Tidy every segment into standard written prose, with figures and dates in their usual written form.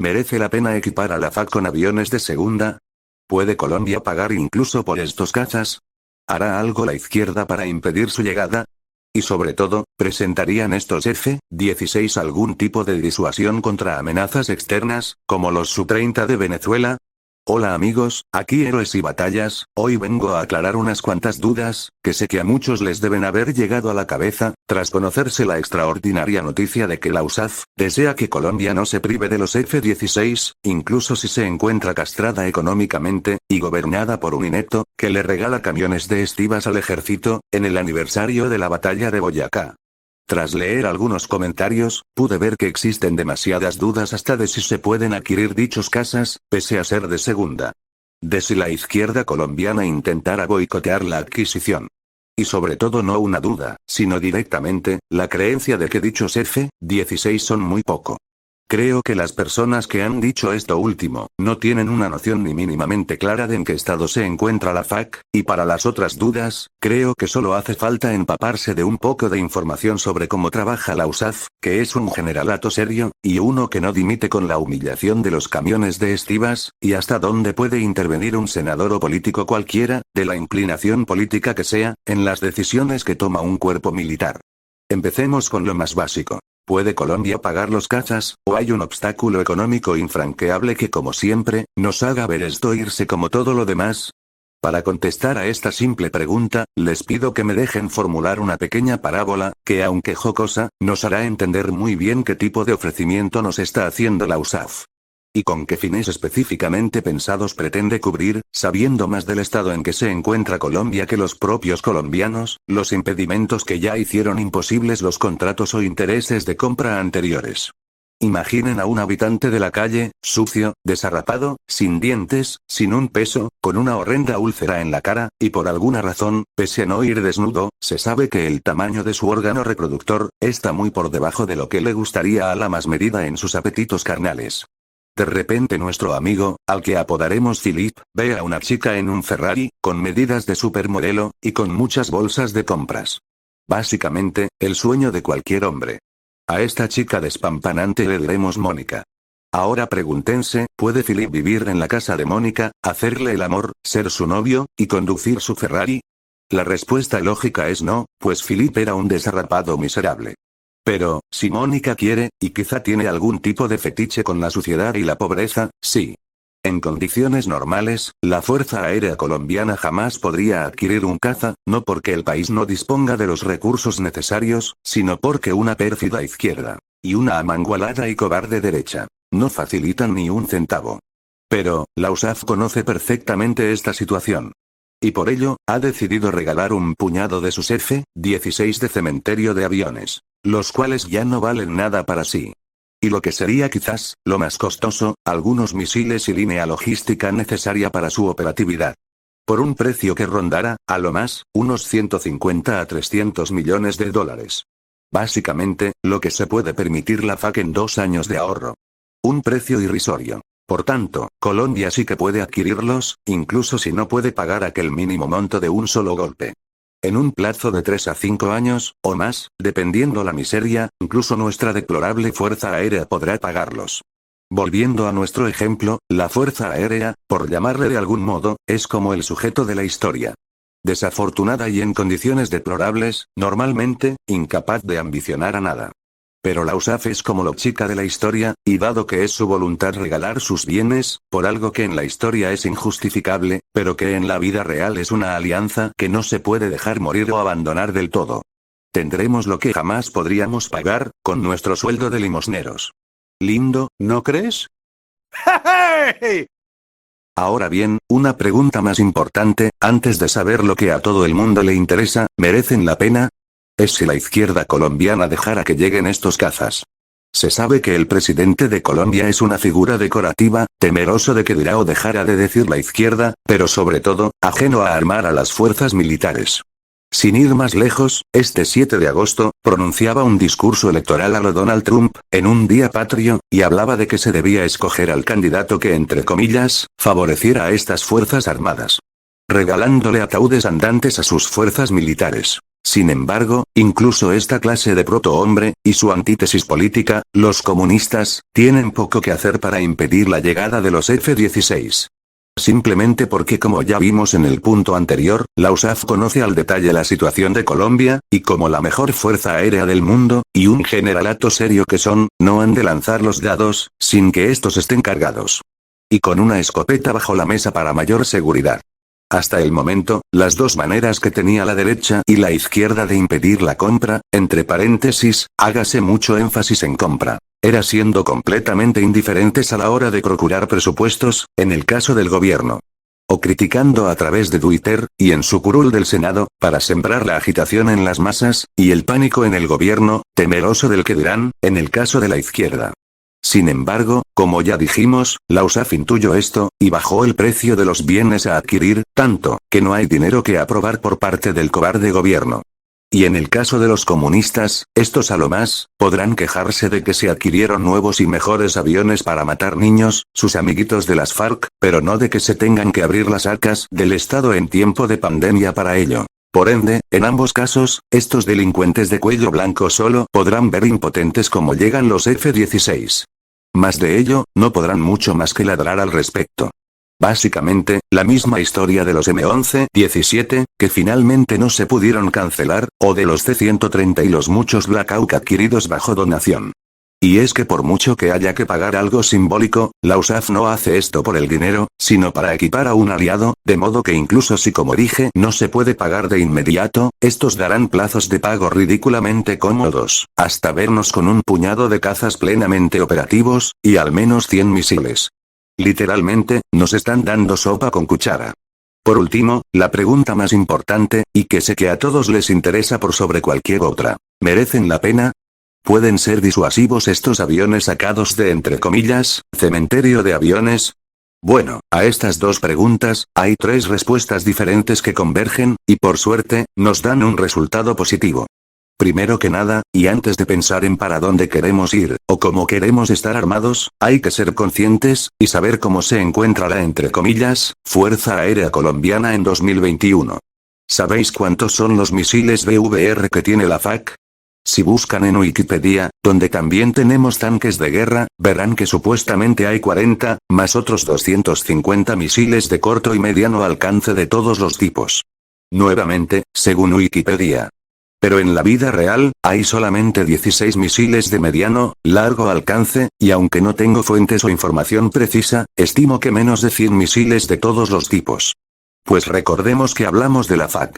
¿Merece la pena equipar a la FAC con aviones de segunda? ¿Puede Colombia pagar incluso por estos cazas? ¿Hará algo la izquierda para impedir su llegada? Y sobre todo, ¿presentarían estos F-16 algún tipo de disuasión contra amenazas externas, como los Su-30 de Venezuela? Hola amigos, aquí Héroes y Batallas, hoy vengo a aclarar unas cuantas dudas, que sé que a muchos les deben haber llegado a la cabeza, tras conocerse la extraordinaria noticia de que la USAF desea que Colombia no se prive de los F-16, incluso si se encuentra castrada económicamente, y gobernada por un inepto, que le regala camiones de estivas al ejército, en el aniversario de la batalla de Boyacá. Tras leer algunos comentarios, pude ver que existen demasiadas dudas hasta de si se pueden adquirir dichos cazas, pese a ser de segunda. De si la izquierda colombiana intentara boicotear la adquisición. Y sobre todo no una duda, sino directamente, la creencia de que dichos F-16 son muy poco. Creo que las personas que han dicho esto último, no tienen una noción ni mínimamente clara de en qué estado se encuentra la FAC, y para las otras dudas, creo que solo hace falta empaparse de un poco de información sobre cómo trabaja la USAF, que es un generalato serio, y uno que no dimite con la humillación de los camiones de estivas, y hasta dónde puede intervenir un senador o político cualquiera, de la inclinación política que sea, en las decisiones que toma un cuerpo militar. Empecemos con lo más básico. ¿Puede Colombia pagar los cazas, o hay un obstáculo económico infranqueable que como siempre, nos haga ver esto irse como todo lo demás? Para contestar a esta simple pregunta, les pido que me dejen formular una pequeña parábola, que aunque jocosa, nos hará entender muy bien qué tipo de ofrecimiento nos está haciendo la USAF. Y con qué fines específicamente pensados pretende cubrir, sabiendo más del estado en que se encuentra Colombia que los propios colombianos, los impedimentos que ya hicieron imposibles los contratos o intereses de compra anteriores. Imaginen a un habitante de la calle, sucio, desarrapado, sin dientes, sin un peso, con una horrenda úlcera en la cara, y por alguna razón, pese a no ir desnudo, se sabe que el tamaño de su órgano reproductor, está muy por debajo de lo que le gustaría a la más medida en sus apetitos carnales. De repente nuestro amigo, al que apodaremos Philip, ve a una chica en un Ferrari, con medidas de supermodelo, y con muchas bolsas de compras. Básicamente, el sueño de cualquier hombre. A esta chica despampanante le diremos Mónica. Ahora pregúntense, ¿puede Philip vivir en la casa de Mónica, hacerle el amor, ser su novio, y conducir su Ferrari? La respuesta lógica es no, pues Philip era un desarrapado miserable. Pero, si Mónica quiere, y quizá tiene algún tipo de fetiche con la suciedad y la pobreza, sí. En condiciones normales, la Fuerza Aérea Colombiana jamás podría adquirir un caza, no porque el país no disponga de los recursos necesarios, sino porque una pérfida izquierda, y una amangualada y cobarde derecha, no facilitan ni un centavo. Pero, la USAF conoce perfectamente esta situación. Y por ello, ha decidido regalar un puñado de sus F-16 de cementerio de aviones. Los cuales ya no valen nada para sí. Y lo que sería quizás, lo más costoso, algunos misiles y línea logística necesaria para su operatividad. Por un precio que rondará, a lo más, unos 150 a 300 millones de dólares. Básicamente, lo que se puede permitir la FAC en 2 años de ahorro. Un precio irrisorio. Por tanto, Colombia sí que puede adquirirlos, incluso si no puede pagar aquel mínimo monto de un solo golpe. En un plazo de 3 a 5 años, o más, dependiendo la miseria, incluso nuestra deplorable Fuerza Aérea podrá pagarlos. Volviendo a nuestro ejemplo, la Fuerza Aérea, por llamarle de algún modo, es como el sujeto de la historia. Desafortunada y en condiciones deplorables, normalmente, incapaz de ambicionar a nada. Pero la USAF es como la chica de la historia, y dado que es su voluntad regalar sus bienes, por algo que en la historia es injustificable, pero que en la vida real es una alianza que no se puede dejar morir o abandonar del todo. Tendremos lo que jamás podríamos pagar, con nuestro sueldo de limosneros. Lindo, ¿no crees? Ahora bien, una pregunta más importante, antes de saber lo que a todo el mundo le interesa, ¿merecen la pena? Es si la izquierda colombiana dejara que lleguen estos cazas. Se sabe que el presidente de Colombia es una figura decorativa, temeroso de que dirá o dejara de decir la izquierda, pero sobre todo, ajeno a armar a las fuerzas militares. Sin ir más lejos, este 7 de agosto, pronunciaba un discurso electoral a lo Donald Trump, en un día patrio, y hablaba de que se debía escoger al candidato que entre comillas, favoreciera a estas fuerzas armadas. Regalándole ataúdes andantes a sus fuerzas militares. Sin embargo, incluso esta clase de protohombre, y su antítesis política, los comunistas, tienen poco que hacer para impedir la llegada de los F-16. Simplemente porque, como ya vimos en el punto anterior, la USAF conoce al detalle la situación de Colombia, y como la mejor fuerza aérea del mundo, y un generalato serio que son, no han de lanzar los dados, sin que estos estén cargados. Y con una escopeta bajo la mesa para mayor seguridad. Hasta el momento, las dos maneras que tenía la derecha y la izquierda de impedir la compra, entre paréntesis, hágase mucho énfasis en compra, era siendo completamente indiferentes a la hora de procurar presupuestos, en el caso del gobierno. O criticando a través de Twitter, y en su curul del Senado, para sembrar la agitación en las masas, y el pánico en el gobierno, temeroso del que dirán, en el caso de la izquierda. Sin embargo, como ya dijimos, la USAF intuyó esto, y bajó el precio de los bienes a adquirir, tanto, que no hay dinero que aprobar por parte del cobarde gobierno. Y en el caso de los comunistas, estos a lo más, podrán quejarse de que se adquirieron nuevos y mejores aviones para matar niños, sus amiguitos de las FARC, pero no de que se tengan que abrir las arcas del Estado en tiempo de pandemia para ello. Por ende, en ambos casos, estos delincuentes de cuello blanco solo podrán ver impotentes cómo llegan los F-16. Más de ello, no podrán mucho más que ladrar al respecto. Básicamente, la misma historia de los M11-17, que finalmente no se pudieron cancelar, o de los C-130 y los muchos Black Hawk adquiridos bajo donación. Y es que por mucho que haya que pagar algo simbólico, la USAF no hace esto por el dinero, sino para equipar a un aliado, de modo que incluso si como dije no se puede pagar de inmediato, estos darán plazos de pago ridículamente cómodos, hasta vernos con un puñado de cazas plenamente operativos, y al menos 100 misiles. Literalmente, nos están dando sopa con cuchara. Por último, la pregunta más importante, y que sé que a todos les interesa por sobre cualquier otra, ¿merecen la pena? ¿Pueden ser disuasivos estos aviones sacados de entre comillas, cementerio de aviones? Bueno, a estas dos preguntas, hay tres respuestas diferentes que convergen, y por suerte, nos dan un resultado positivo. Primero que nada, y antes de pensar en para dónde queremos ir, o cómo queremos estar armados, hay que ser conscientes, y saber cómo se encuentra la entre comillas, Fuerza Aérea Colombiana en 2021. ¿Sabéis cuántos son los misiles BVR que tiene la FAC? Si buscan en Wikipedia, donde también tenemos tanques de guerra, verán que supuestamente hay 40, más otros 250 misiles de corto y mediano alcance de todos los tipos. Nuevamente, según Wikipedia. Pero en la vida real, hay solamente 16 misiles de mediano, largo alcance, y aunque no tengo fuentes o información precisa, estimo que menos de 100 misiles de todos los tipos. Pues recordemos que hablamos de la FAC.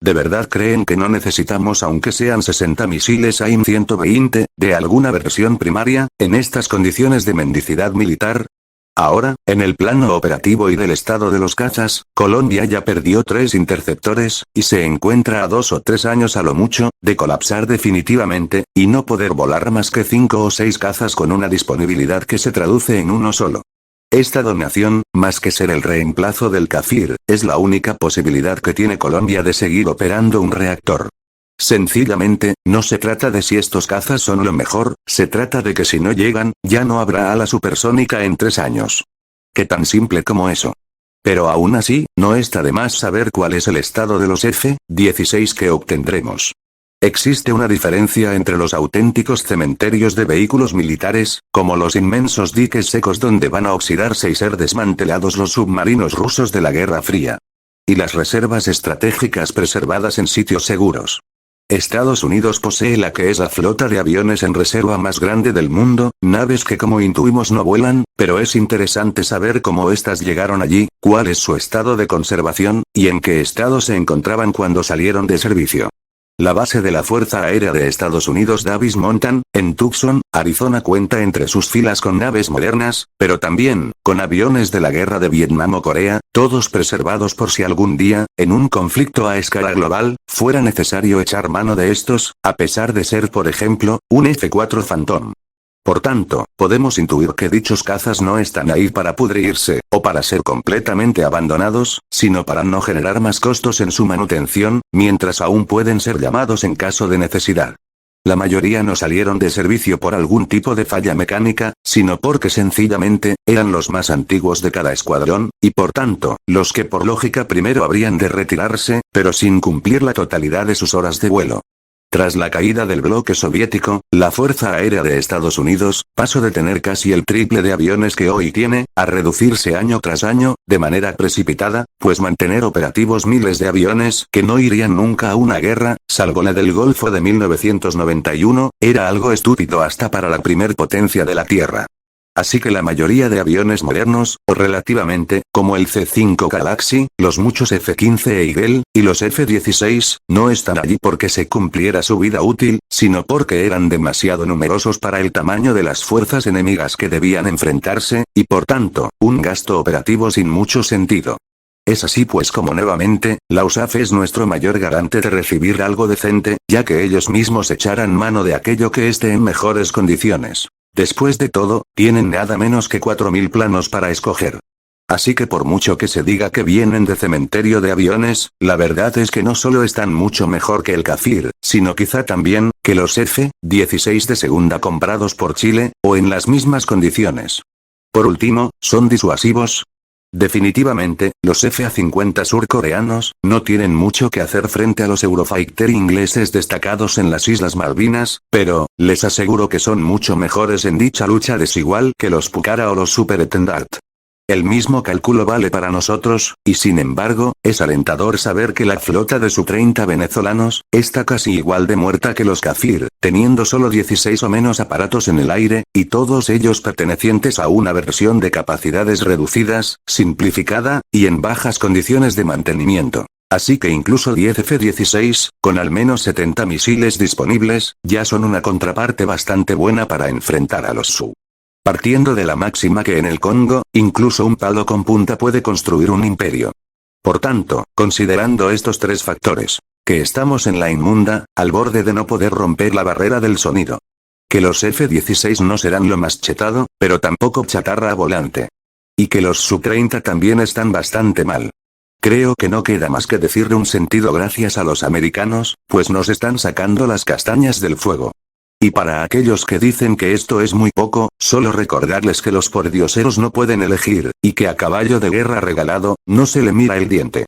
¿De verdad creen que no necesitamos aunque sean 60 misiles AIM-120, de alguna versión primaria, en estas condiciones de mendicidad militar? Ahora, en el plano operativo y del estado de los cazas, Colombia ya perdió 3 interceptores, y se encuentra a 2 o 3 años a lo mucho, de colapsar definitivamente, y no poder volar más que 5 o 6 cazas con una disponibilidad que se traduce en uno solo. Esta donación, más que ser el reemplazo del Kafir, es la única posibilidad que tiene Colombia de seguir operando un reactor. Sencillamente, no se trata de si estos cazas son lo mejor, se trata de que si no llegan, ya no habrá ala supersónica en 3 años. ¿Qué tan simple como eso? Pero aún así, no está de más saber cuál es el estado de los F-16 que obtendremos. Existe una diferencia entre los auténticos cementerios de vehículos militares, como los inmensos diques secos donde van a oxidarse y ser desmantelados los submarinos rusos de la Guerra Fría. Y las reservas estratégicas preservadas en sitios seguros. Estados Unidos posee la que es la flota de aviones en reserva más grande del mundo, naves que como intuimos no vuelan, pero es interesante saber cómo estas llegaron allí, cuál es su estado de conservación, y en qué estado se encontraban cuando salieron de servicio. La base de la Fuerza Aérea de Estados Unidos Davis Monthan, en Tucson, Arizona cuenta entre sus filas con naves modernas, pero también, con aviones de la guerra de Vietnam o Corea, todos preservados por si algún día, en un conflicto a escala global, fuera necesario echar mano de estos, a pesar de ser por ejemplo, un F-4 Phantom. Por tanto, podemos intuir que dichos cazas no están ahí para pudrirse, o para ser completamente abandonados, sino para no generar más costos en su manutención, mientras aún pueden ser llamados en caso de necesidad. La mayoría no salieron de servicio por algún tipo de falla mecánica, sino porque sencillamente, eran los más antiguos de cada escuadrón, y por tanto, los que por lógica primero habrían de retirarse, pero sin cumplir la totalidad de sus horas de vuelo. Tras la caída del bloque soviético, la Fuerza Aérea de Estados Unidos, pasó de tener casi el triple de aviones que hoy tiene, a reducirse año tras año, de manera precipitada, pues mantener operativos miles de aviones que no irían nunca a una guerra, salvo la del Golfo de 1991, era algo estúpido hasta para la primer potencia de la Tierra. Así que la mayoría de aviones modernos, o relativamente, como el C-5 Galaxy, los muchos F-15 Eagle, y los F-16, no están allí porque se cumpliera su vida útil, sino porque eran demasiado numerosos para el tamaño de las fuerzas enemigas que debían enfrentarse, y por tanto, un gasto operativo sin mucho sentido. Es así pues como nuevamente, la USAF es nuestro mayor garante de recibir algo decente, ya que ellos mismos echarán mano de aquello que esté en mejores condiciones. Después de todo, tienen nada menos que 4.000 planos para escoger. Así que por mucho que se diga que vienen de cementerio de aviones, la verdad es que no solo están mucho mejor que el Kafir, sino quizá también, que los F-16 de segunda comprados por Chile, o en las mismas condiciones. Por último, ¿son disuasivos? Definitivamente, los F-50 surcoreanos, no tienen mucho que hacer frente a los Eurofighter ingleses destacados en las Islas Malvinas, pero, les aseguro que son mucho mejores en dicha lucha desigual que los Pucara o los Super Etendard. El mismo cálculo vale para nosotros, y sin embargo, es alentador saber que la flota de Su-30 venezolanos, está casi igual de muerta que los Kafir, teniendo solo 16 o menos aparatos en el aire, y todos ellos pertenecientes a una versión de capacidades reducidas, simplificada, y en bajas condiciones de mantenimiento. Así que incluso 10 F-16, con al menos 70 misiles disponibles, ya son una contraparte bastante buena para enfrentar a los Su. Partiendo de la máxima que en el Congo, incluso un palo con punta puede construir un imperio. Por tanto, considerando estos tres factores, que estamos en la inmunda, al borde de no poder romper la barrera del sonido. Que los F-16 no serán lo más chetado, pero tampoco chatarra a volante. Y que los Su-30 también están bastante mal. Creo que no queda más que decirle un sentido gracias a los americanos, pues nos están sacando las castañas del fuego. Y para aquellos que dicen que esto es muy poco, solo recordarles que los pordioseros no pueden elegir, y que a caballo de guerra regalado, no se le mira el diente.